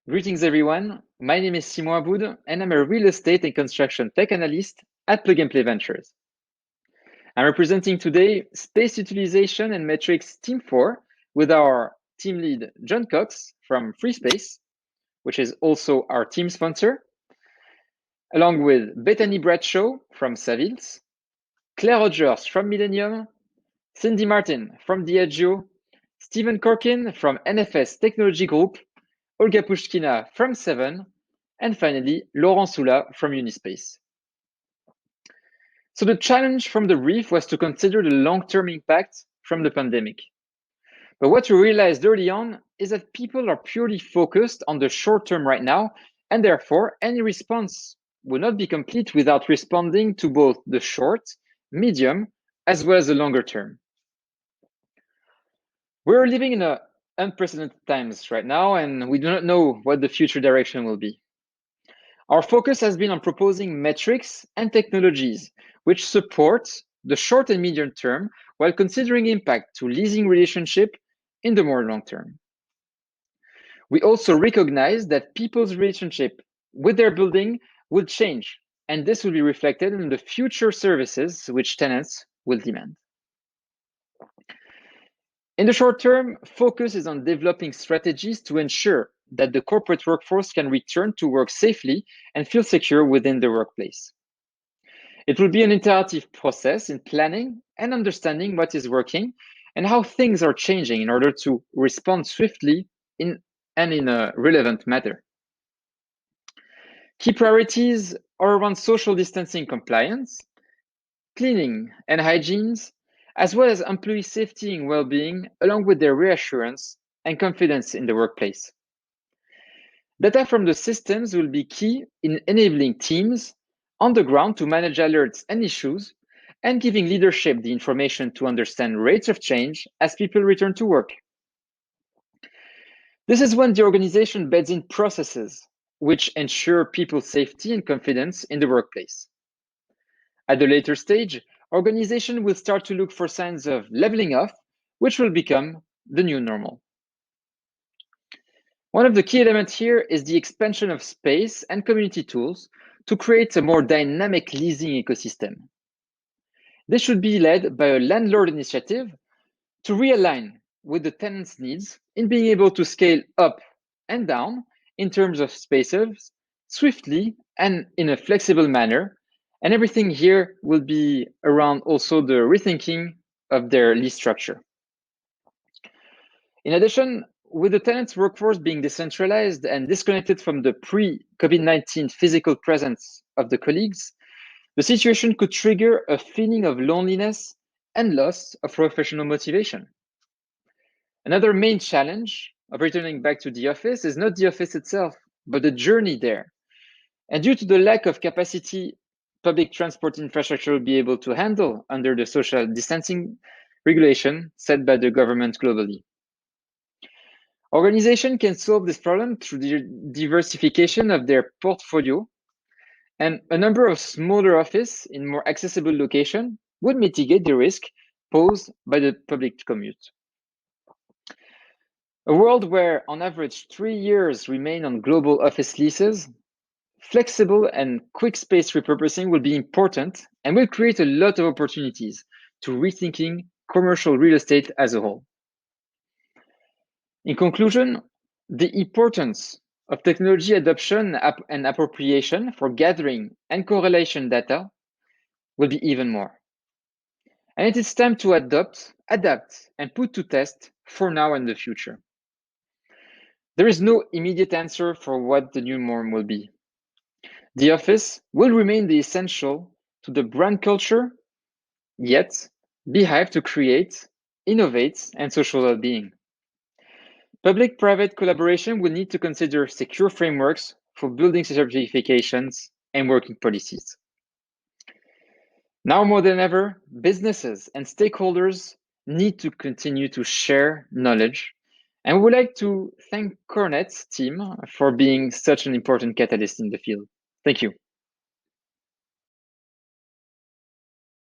Greetings, everyone. My name is Simon Aboud, and I'm a real estate and construction tech analyst at Plug and Play Ventures. I'm representing today Space Utilization and Metrics Team 4 with our team lead, John Cox from Freespace, which is also our team sponsor, along with Bethany Bradshaw from Savills, Claire Rogers from Millennium, Cindy Martin from Diageo, Stephen Corkin from NFS Technology Group, Olga Pushkina from Seven, and finally, Laurent Soula from Unispace. So the challenge from the brief was to consider the long-term impact from the pandemic. But what we realized early on is that people are purely focused on the short term right now, and therefore any response will not be complete without responding to both the short, medium, as well as the longer term. We're living in unprecedented times right now, and we do not know what the future direction will be. Our focus has been on proposing metrics and technologies which support the short and medium term while considering impact to leasing relationship in the more long term. We also recognize that people's relationship with their building will change, and this will be reflected in the future services which tenants will demand. In the short term, focus is on developing strategies to ensure that the corporate workforce can return to work safely and feel secure within the workplace. It will be an iterative process in planning and understanding what is working and how things are changing in order to respond swiftly in a relevant manner. Key priorities are around social distancing compliance, cleaning and hygiene, as well as employee safety and well-being, along with their reassurance and confidence in the workplace. Data from the systems will be key in enabling teams on the ground to manage alerts and issues, and giving leadership the information to understand rates of change as people return to work. This is when the organization beds in processes which ensure people's safety and confidence in the workplace. At the later stage, organization will start to look for signs of leveling off, which will become the new normal. One of the key elements here is the expansion of space and community tools to create a more dynamic leasing ecosystem. This should be led by a landlord initiative to realign with the tenant's needs in being able to scale up and down in terms of spaces swiftly and in a flexible manner. And everything here will be around also the rethinking of their lease structure. In addition, with the tenant's workforce being decentralized and disconnected from the pre-COVID-19 physical presence of the colleagues, the situation could trigger a feeling of loneliness and loss of professional motivation. Another main challenge of returning back to the office is not the office itself, but the journey there. And due to the lack of capacity public transport infrastructure will be able to handle under the social distancing regulation set by the government globally. Organizations can solve this problem through the diversification of their portfolio, and a number of smaller offices in more accessible locations would mitigate the risk posed by the public commute. A world where, on average, 3 years remain on global office leases, flexible and quick space repurposing will be important and will create a lot of opportunities to rethinking commercial real estate as a whole. In conclusion, the importance of technology adoption and appropriation for gathering and correlation data will be even more. And it is time to adapt, and put to test for now and the future. There is no immediate answer for what the new norm will be. The office will remain the essential to the brand culture, yet behave to create, innovate, and social well-being. Public-private collaboration will need to consider secure frameworks for building certifications and working policies. Now more than ever, businesses and stakeholders need to continue to share knowledge, and we would like to thank CoreNet's team for being such an important catalyst in the field. Thank you.